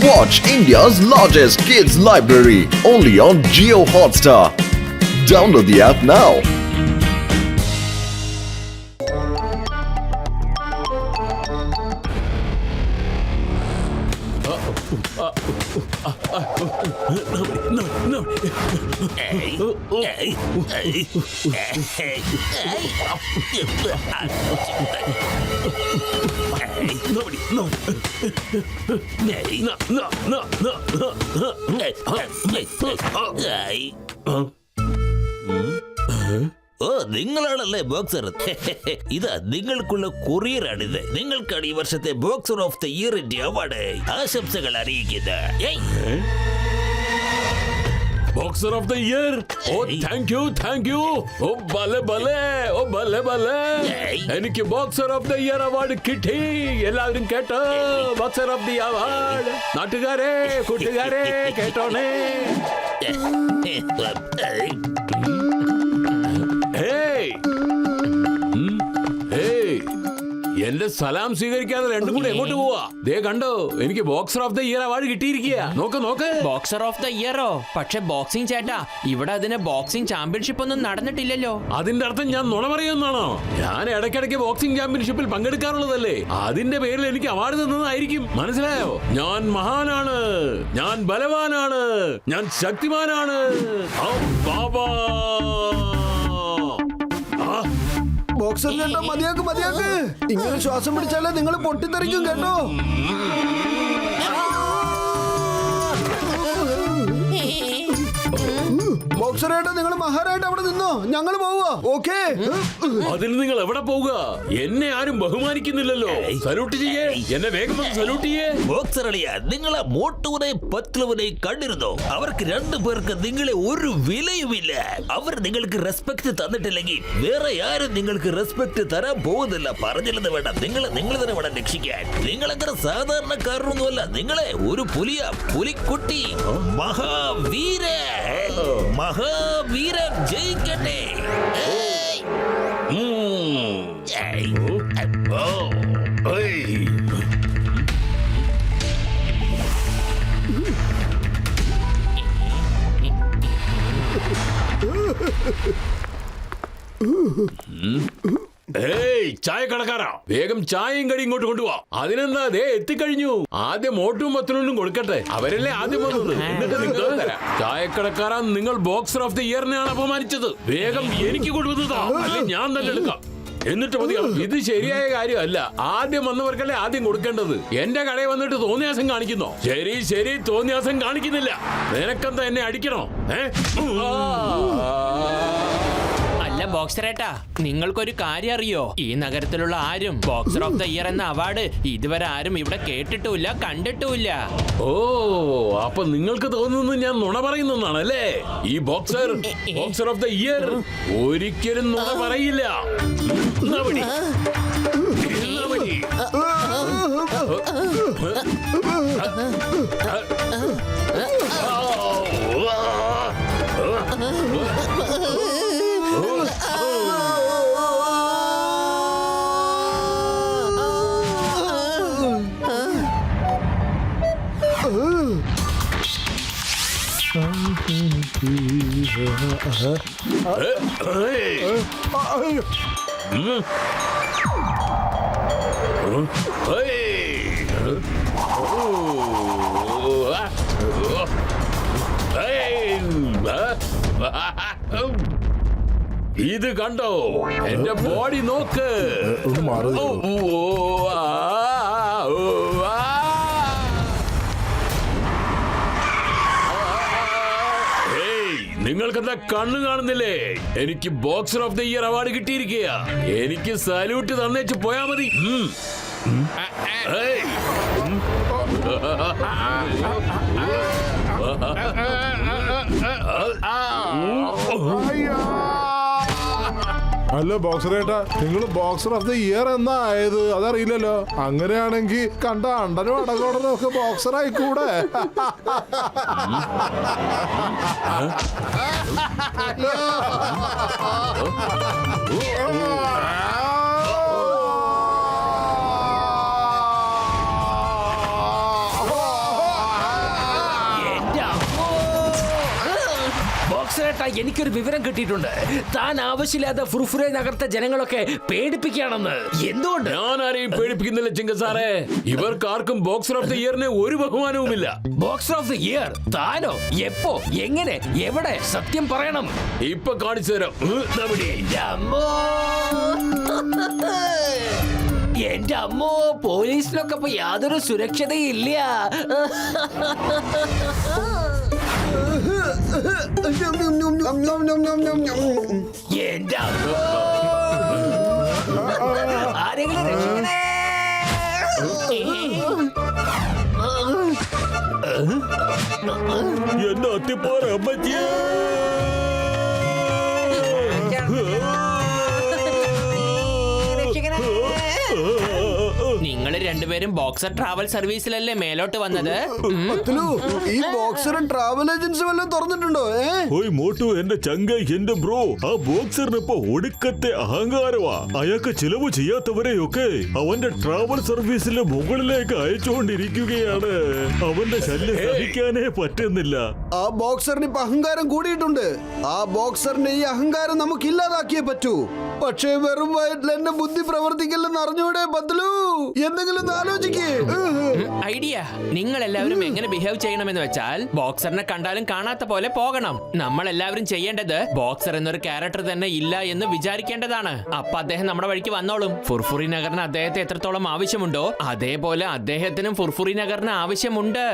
Watch India's largest kids library only on Jio Hotstar. Download the app now. ഓ നിങ്ങളാണല്ലേ boxer. ഇതാ നിങ്ങൾക്കുള്ള കൊറിയറാണിത്. നിങ്ങൾക്കാണ് ഈ വർഷത്തെ ബോക്സർ ഓഫ് ദ ഇയറിന്റെ അവാർഡ്. ആശംസകൾ അറിയിക്കുന്നത്. Boxer of the year. ഓ താങ്ക് യു. ഓ ബലെ ഓ ബലെ. എനിക്ക് boxer of the year award കിട്ടി. എല്ലാവരും കേട്ടോ? Boxer of the award. നാട്ടുകാരെ, കൂട്ടുകാരെ കേട്ടോണേ. എന്റെ സലാം സ്വീകരിക്കാതെ രണ്ടും കൂടെ എങ്ങോട്ട് പോവാ? ദേ കണ്ടോ, എനിക്ക് boxer of the year award കിട്ടിയിരിക്കുക. നോക്ക്. ബോക്സർ ഓഫ് ദ ഇയറോ? പക്ഷെ ബോക്സിംഗ് ചേട്ടാ, ഇവിടെ അതിന് ബോക്സിംഗ് ചാമ്പ്യൻഷിപ്പ് ഒന്നും നടന്നിട്ടില്ലല്ലോ. അതിന്റെ അർത്ഥം ഞാൻ നുണ പറയുമെന്നാണോ? ഞാൻ ഇടയ്ക്കിടയ്ക്ക് ബോക്സിംഗ് ചാമ്പ്യൻഷിപ്പിൽ പങ്കെടുക്കാറുള്ളതല്ലേ. അതിന്റെ പേരിൽ എനിക്ക് അവാർഡ് തന്നതായിരിക്കും. മനസ്സിലായോ? ഞാൻ മഹാനാണ്, ഞാൻ ബലവാനാണ്, ഞാൻ ശക്തിമാനാണ്. ബോക്സർ കേട്ടോ, മതിയാക്ക്. ഇങ്ങനെ ശ്വാസം പിടിച്ചാലേ നിങ്ങൾ പൊട്ടിത്തെറിക്കും കേട്ടോ. ബോക്സറായിട്ട് നിങ്ങൾ മഹാനായിട്ട് അവിടെ നിന്നോ, ഞങ്ങൾ പോവുക. ഓക്കേ? അതിന് നിങ്ങൾ എവിടെ പോവുക? എന്നെ ആരും ബഹുമാനിക്കുന്നില്ലല്ലോ. സല്യൂട്ട് ചെയ്യേ, എന്നെ വേഗം സല്യൂട്ട് ചെയ്യേ. ബോക്സർ അളിയ, നിങ്ങളെ മോട്ടുവിനെ പത്ലുവിനെ കണ്ടിരുന്നോ? അവർക്ക് രണ്ടുപേർക്ക് നിങ്ങളെ ഒരു വിലയുമില്ല. അവർ നിങ്ങൾക്ക് റെസ്പെക്ട് തന്നിട്ടില്ലെങ്കിൽ വേറെ ആരും നിങ്ങൾക്ക് റെസ്പെക്ട് തരാൻ പോകുന്നില്ല. പറഞ്ഞില്ലെന്ന് വേണ്ട, നിങ്ങൾ തന്നെ വേണം രക്ഷിക്കാൻ. നിങ്ങളങ്ങനെ സാധാരണക്കാരനൊന്നുമല്ല. നിങ്ങളെ ഒരു പുലിക്കുട്ടി, മഹാവീരൻ ജയിക്കട്ടെ. ചായക്കടക്കാരാ, വേഗം ചായയും കടി ഇങ്ങോട്ട് കൊണ്ടുപോവാ. അതിനെന്താ, ദേ എത്തിക്കഴിഞ്ഞു. ആദ്യം മോട്ടും പത്തിനും കൊടുക്കട്ടെ. അവരല്ലേ ആദ്യം വന്നത്, എന്നിട്ട് നിങ്ങൾ തരാം. ചായക്കടക്കാരാ, നിങ്ങൾ ബോക്സർ ഓഫ് ദി ഇയറിനെയാണ് അപമാനിച്ചത്. വേഗം എനിക്ക് കൊണ്ടുവന്നതാ, അല്ലെ ഞാൻ തന്നെ എടുക്കാം. എന്നിട്ട് മതിയോ? ഇത് ശരിയായ കാര്യമല്ല. ആദ്യം വന്നവർക്കല്ലേ ആദ്യം കൊടുക്കേണ്ടത്. എന്റെ കടയിൽ വന്നിട്ട് തോന്നിയാസം കാണിക്കുന്നോ? ശരി, തോന്നിയാസം കാണിക്കുന്നില്ല. നിനക്കെന്താ എന്നെ അടിക്കണോ? അല്ല ബോക്സറേട്ടാ, നിങ്ങൾക്കൊരു കാര്യം അറിയോ? ഈ നഗരത്തിലുള്ള ആരും ബോക്സർ ഓഫ് ദ ഇയർ എന്ന അവാർഡ് ഇതുവരെ ആരും ഇവിടെ കേട്ടിട്ടുമില്ല, കണ്ടിട്ടുമില്ല. ഓ, അപ്പൊ നിങ്ങൾക്ക് തോന്നുന്നു ഞാൻ നുണ പറയുന്നതാണല്ലേ? ഈ ബോക്സർ ഓഫ് ദ ഇയർ ഒരിക്കലും നുണ പറയില്ല. ഇത് കണ്ടോ? എന്റെ ബോഡി നോക്ക്. നിങ്ങൾക്കെന്താ കണ്ണു കാണുന്നില്ലേ? എനിക്ക് boxer of the year award കിട്ടിയിരിക്കുക. എനിക്ക് സല്യൂട്ട് തന്നേച്ച് പോയാ മതി. അല്ല ബോക്സറേട്ടാ, നിങ്ങൾ ബോക്സർ ഓഫ് ദ ഇയർ എന്നാ ആയത്? അതറിയില്ലല്ലോ. അങ്ങനെയാണെങ്കിൽ കണ്ട അണ്ടനും അടകോടനും ഒക്കെ ബോക്സർ ആയിക്കൂടെ? കാക്ക, എനിക്കൊരു വിവരം കിട്ടിയിട്ടുണ്ട്. താൻ ആവശ്യമില്ലാതെ ഫുർഫുറെ നഗരത്തെ ജനങ്ങളൊക്കെ പേടിപ്പിക്കുകയാണെന്ന്. എന്തുകൊണ്ട്? ഞാൻ ആരെയും പേടിപ്പിക്കുന്നില്ല ചിങ്ക സാറേ. ഇവർക്കാർക്കും ബോക്സർ ഓഫ് ദി ഇയറിന് ഒരു ബഹുമാനവുമില്ല. Boxer of the year? താനോ? എപ്പോ? എങ്ങനെ? എവിടെ? സത്യം പറയണം. ഇപ്പൊ കാണിച്ചു തരാം. എന്റെ അമ്മോ, എന്റെ അമ്മോ, പോലീസിനൊക്കെ ഇപ്പൊ യാതൊരു സുരക്ഷതയില്ല. എന്റെ അമ്മോ, ആരെങ്കിലും രക്ഷിക്കണേ. എന്നെ അത്തിപ്പോറ അമ്മച്ചിയേ. നിങ്ങൾ രണ്ടുപേരും ബോക്സർ ട്രാവൽ സർവീസിലല്ലേ മേലോട്ട് വന്നത്? പത്ലു, ഈ ബോക്സറും ട്രാവൽ ഏജൻസി വല്ലതും തുറന്നിട്ടുണ്ടോ? ഓയ് മോട്ടു, എന്റെ ചങ്ക, എന്റെ ബ്രോ, ആ ബോക്സറിനിപ്പോ ഒടുക്കത്തെ അഹങ്കാരമാ. അയാൾക്ക് ചിലവ് ചെയ്യാത്തവരെയൊക്കെ അവന്റെ ട്രാവൽ സർവീസിന്റെ മുകളിലേക്ക് അയച്ചുകൊണ്ടിരിക്കുകയാണ്. അവന്റെ ശല്യം സഹിക്കാനേ പറ്റുന്നില്ല. ആ ബോക്സറിന് ഇപ്പൊ അഹങ്കാരം കൂടിയിട്ടുണ്ട്. ആ ബോക്സറിന്റെ ഈ അഹങ്കാരം നമുക്ക് ഇല്ലാതാക്കിയേ പറ്റൂ. പക്ഷേ വെറും വയറ്റിൽ എന്റെ ബുദ്ധി പ്രവർത്തിക്കില്ലെന്ന് അറിഞ്ഞൂടെ പത്ലു? എന്തെങ്കിലും ആലോചിക്കേ. ഐഡിയ. നിങ്ങൾ എല്ലാവരും എങ്ങനെ ബിഹേവ് ചെയ്യണമെന്ന് വെച്ചാൽ ബോക്സറിനെ കണ്ടാലും കാണാത്ത പോലെ പോകണം. നമ്മൾ എല്ലാവരും ചെയ്യേണ്ടത് ബോക്സർ എന്നൊരു ക്യാരക്ടർ തന്നെ ഇല്ല എന്ന് വിചാരിക്കേണ്ടതാണ്. അപ്പൊ അദ്ദേഹം നമ്മുടെ വഴിക്ക് വന്നോളും. ഫുർഫുറി നഗറിന് അദ്ദേഹത്തെ എത്രത്തോളം ആവശ്യമുണ്ടോ അതേപോലെ അദ്ദേഹത്തിനും ഫുർഫുറി നഗറിന് ആവശ്യമുണ്ട്.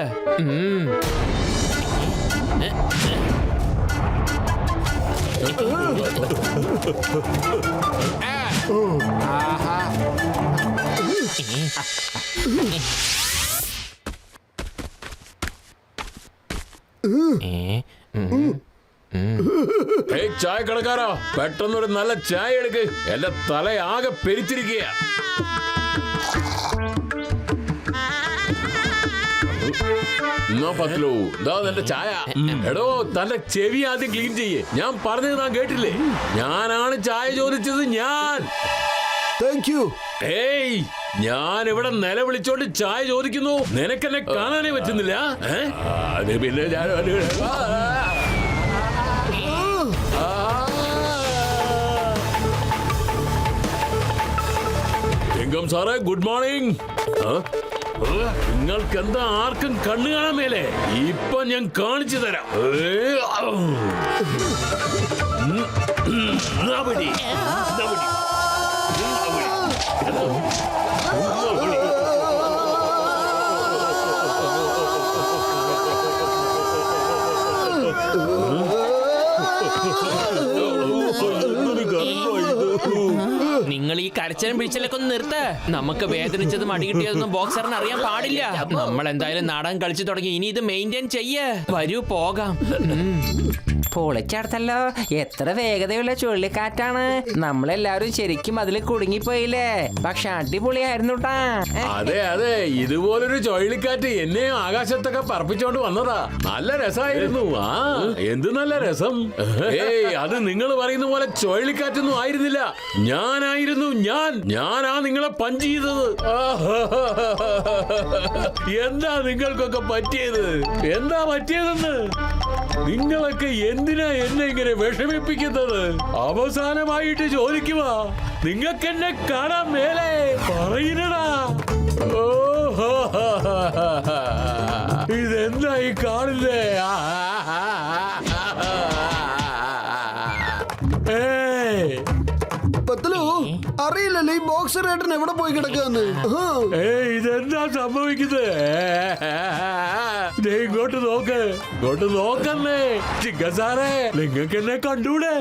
ചായ കടക്കാരാ, പെട്ടെന്നൊരു നല്ല ചായ എടുക്ക്. എന്റെ തലയാകെ പെരിച്ചിരിക്കുക. പത്ലു, ഇതാ നിന്റെ ചായ. എടോ, തന്റെ ചെവി ആദ്യം ക്ലീൻ ചെയ്യേ. ഞാൻ പറഞ്ഞത് താൻ കേട്ടില്ലേ? ഞാനാണ് ചായ ചോദിച്ചത്, ഞാൻ. Thank you. ഏയ്, ഞാൻ ഇവിടെ നിലവിളിച്ചോണ്ട് ചായ ചോദിക്കുന്നു. നിനക്കെന്നെ കാണാനേ പറ്റുന്നില്ല. അത് പിന്നെ ഞാൻ എങ്കം സാറേ, ഗുഡ് മോർണിംഗ്. നിങ്ങൾക്ക് എന്താ ആർക്കും കണ്ണു കാണാൻ മേലെ? ഇപ്പൊ ഞാൻ കാണിച്ചു തരാം. നിങ്ങൾ ഈ കരച്ചിലും പിടിച്ചിലൊക്കെ ഒന്ന് നിർത്ത്. നമുക്ക് വേദനിച്ചതും അടികിട്ടിയതൊന്നും ബോക്സറിന് അറിയാൻ പാടില്ല. നമ്മൾ എന്തായാലും നാടകം കളിച്ചു തുടങ്ങി. ഇനി ഇത് മെയിൻറ്റെയിൻ ചെയ്യ്. വരൂ, പോകാം. പൊളിച്ചടുത്തല്ലോ. എത്ര വേഗതയുള്ള ചുഴലിക്കാറ്റാണ്. നമ്മളെല്ലാവരും ശരിക്കും അതിൽ കുടുങ്ങിപ്പോയില്ലേ? പക്ഷെ അടിപൊളിയായിരുന്നു ട്ടാ. അതെ അതെ, ഇതുപോലൊരു ചുഴലിക്കാറ്റ് എന്നെ ആകാശത്തൊക്കെ പറപ്പിച്ചോണ്ട് വന്നതാ. നല്ല രസമായിരുന്നു. ആ, എന്ത് നല്ല രസം. ഏയ്, അത് നിങ്ങൾ പറയുന്ന പോലെ ചുഴലിക്കാറ്റൊന്നും ആയിരുന്നില്ല. ഞാനായിരുന്നു. ഞാനാ നിങ്ങളെ പഞ്ച് ചെയ്തത്. എന്താ നിങ്ങൾക്കൊക്കെ പറ്റിയത്? എന്താ പറ്റിയതെന്ന്? നിങ്ങളൊക്കെ എന്തിനാ എന്നെ ഇങ്ങനെ വിഷമിപ്പിക്കുന്നത്? അവസാനമായിട്ട് ചോദിക്കുക, നിങ്ങൾക്ക് എന്നെ കാണാൻ മേലെ? പറയുന്നടാ. ഇതെന്താ ഈ കാണുന്നേ? പത്ലു, അറിയില്ലല്ലോ ഈ ബോക്സർ ഏട്ടൻ എവിടെ പോയി കിടക്കാന്ന്. ഇതെന്താ സംഭവിക്കുന്നത്? ഇങ്ങോട്ട് നോക്ക്, ഇങ്ങോട്ട് നോക്കന്നേ. ചിങ്ക സാറേ, നിങ്ങൾക്ക് എന്നെ കണ്ടൂടെ?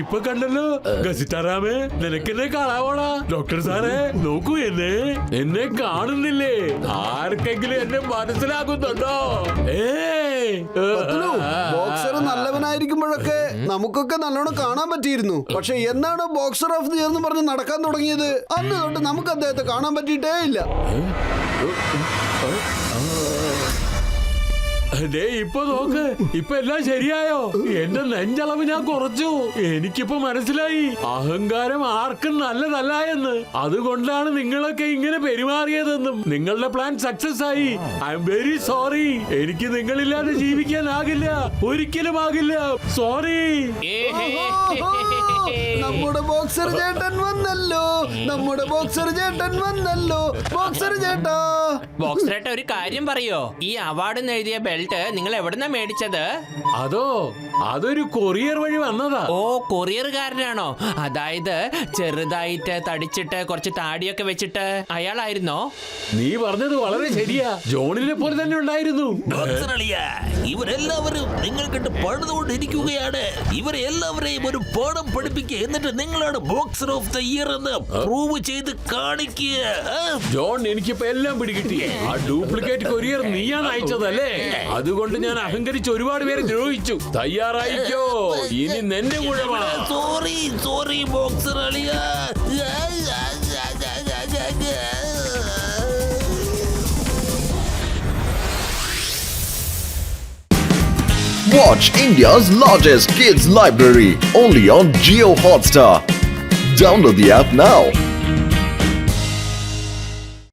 ഇപ്പൊ കണ്ടല്ലോ. ഗസിറ്റാറാമേ, നിനക്ക് എന്നെ കാണാവോടാ? ഡോക്ടർ സാറേ, നോക്കൂ, എന്നെ കാണുന്നില്ലേ? ആർക്കെങ്കിലും എന്നെ മനസ്സിലാകുന്നുണ്ടോ? ബോക്സർ നല്ലവനായിരിക്കുമ്പോഴൊക്കെ നമുക്കൊക്കെ നല്ലോണം കാണാൻ പറ്റിയിരുന്നു. പക്ഷെ എന്നാണ് ബോക്സർ ഓഫ് ദി ഇയർ എന്ന് പറഞ്ഞ് നടക്കാൻ തുടങ്ങിയത്, അന്ന് തൊട്ട് നമുക്ക് അദ്ദേഹത്തെ കാണാൻ പറ്റിയിട്ടേ ഇല്ല. ദേ ഇപ്പൊ നോക്ക്, ഇപ്പൊ എല്ലാം ശരിയായോ? എന്റെ നെഞ്ചളവ് ഞാൻ കുറച്ചു. എനിക്കിപ്പോ മനസ്സിലായി അഹങ്കാരം ആർക്കും നല്ലതല്ല എന്ന്. അതുകൊണ്ടാണ് നിങ്ങളൊക്കെ ഇങ്ങനെ പെരുമാറിയതെന്നും. നിങ്ങളുടെ പ്ലാൻ സക്സസ് ആയി. I am very sorry. എനിക്ക് നിങ്ങളില്ലാതെ ജീവിക്കാനാകില്ല, ഒരിക്കലും ആകില്ല. സോറി. നമ്മുടെ ബോക്സർ ചേട്ടൻ വന്നല്ലോ, നമ്മുടെ ബോക്സർ ചേട്ടൻ വന്നല്ലോ, ബോക്സർ ചേട്ടാ. ബോക്സറേട്ട ഒരു കാര്യം പറയോ? ഈ അവാർഡ് എഴുതിയ ബെൽറ്റ് നിങ്ങൾ എവിടുന്നാ മേടിച്ചത്? അതോ, അതൊരു കൊറിയർ വഴി വന്നതാ. ഓ, കൊറിയറുകാരനാണോ? അതായത് ചെറുതായിട്ട് തടിച്ചിട്ട് കുറച്ച് താടിയൊക്കെ വെച്ചിട്ട് അയാളായിരുന്നോ? നീ പറഞ്ഞത് വളരെ ശരിയാ. ജോണിനെ പോലെ തന്നെ ഉണ്ടായിരുന്നു. ബോക്സർ അളിയ, ഇവരെല്ലാവരും നിങ്ങൾ കണ്ട് പണിതുകൊണ്ടിരിക്കുകയാണ്. ഇവരെ എല്ലാവരെയും ഒരു പാഠം പഠിപ്പിക്കുക. എന്നിട്ട് നിങ്ങളാണ് ബോക്സർ ഓഫ് ദ ഇയർ എന്ന് പ്രൂവ് ചെയ്ത് കാണിക്കുക. ജോൺ, എനിക്കിപ്പോ എല്ലാം പിടികിട്ടി. ആ ഡ്യൂപ്ലിക്കേറ്റ് കൊറിയർ നീയാണ് അയച്ചതല്ലേ? അതുകൊണ്ട് ഞാൻ അഹങ്കരിച്ച് ഒരുപാട് പേരെ ദ്രോഹിച്ചു. തയ്യാറായിക്കോ, ഇനി നിന്റെ കുഴമാണ്. സോറി സോറി ബോക്സർ അളിയ. Watch India's largest kids library only on Geo Hotstar. Download the app now.